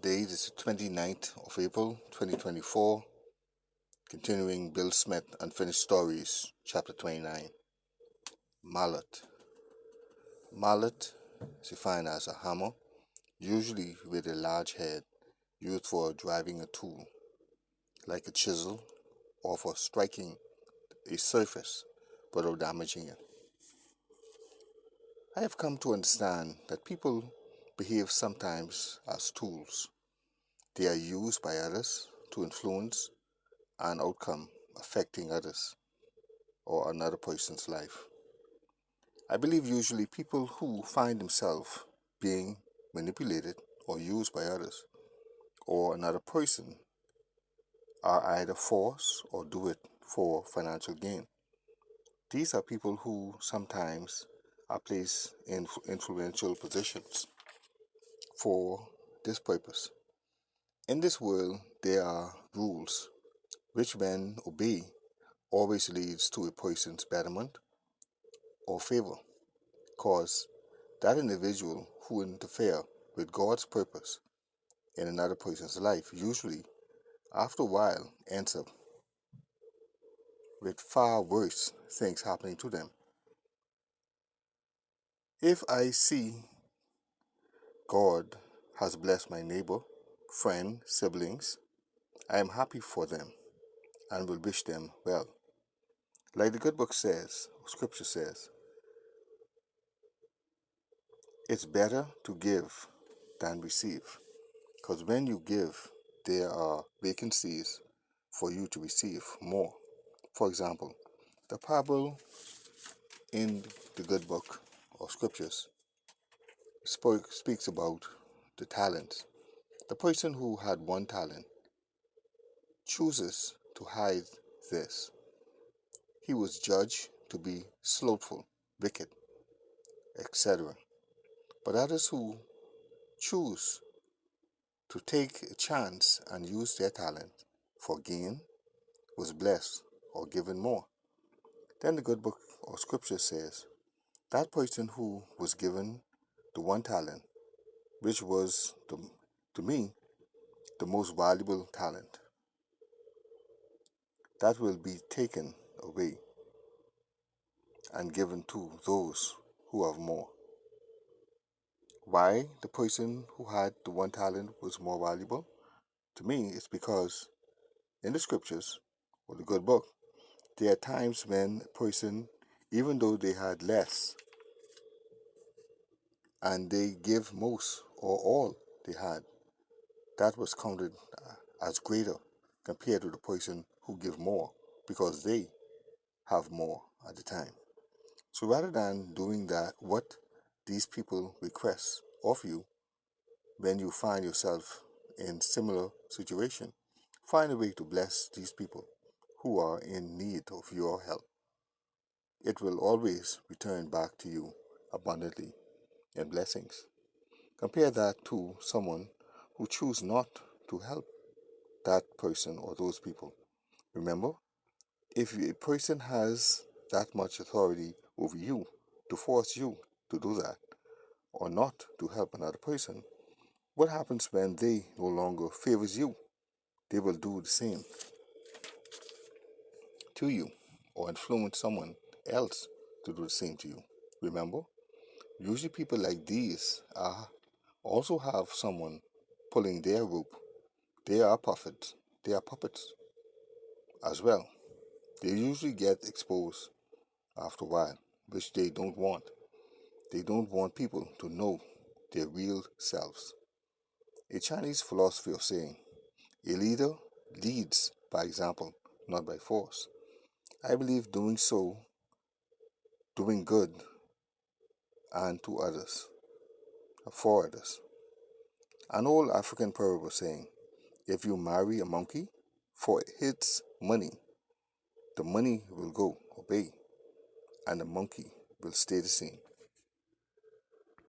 Today is the 29th of April 2024, continuing Bill Smith Unfinished Stories, Chapter 29. Mallet. Mallet is defined as a hammer, usually with a large head, used for driving a tool, like a chisel, or for striking a surface without damaging it. I have come to understand that people behave sometimes as tools. They are used by others to influence an outcome affecting others or another person's life. I believe usually people who find themselves being manipulated or used by others or another person are either forced or do it for financial gain. These are people who sometimes are placed in influential positions for this purpose. In this world, there are rules which men obey always leads to a person's betterment or favor, cause that individual who interfere with God's purpose in another person's life usually, after a while, ends up with far worse things happening to them. If I see God has blessed my neighbor, friend, siblings, I am happy for them and will wish them well. Like the good book says, scripture says, it's better to give than receive. Because when you give, there are vacancies for you to receive more. For example, the parable in the good book of scriptures speaks about the talents. The person who had one talent chooses to hide this. He was judged to be slothful, wicked, etc. But others who choose to take a chance and use their talent for gain was blessed or given more. Then the good book or scripture says, that person who was given the one talent, which was, to me, the most valuable talent, that will be taken away and given to those who have more. Why the person who had the one talent was more valuable? To me, it's because in the scriptures, or the good book, there are times when a person, even though they had less, and they give most or all they had, that was counted as greater compared to the person who give more because they have more at the time. So rather than doing that, what these people request of you when you find yourself in similar situation, find a way to bless these people who are in need of your help. It will always return back to you abundantly in blessings. Compare that to someone who choose not to help that person or those people. Remember, if a person has that much authority over you to force you to do that or not to help another person, what happens when they no longer favors you? They will do the same to you or influence someone else to do the same to you. Remember, usually people like these also have someone pulling their rope. They are puppets. They are puppets as well. They usually get exposed after a while, which they don't want. They don't want people to know their real selves. A Chinese philosophy of saying, a leader leads by example, not by force. I believe doing so, doing good, and to others, for others. An old African proverb was saying, if you marry a monkey for its money, the money will go obey, and the monkey will stay the same.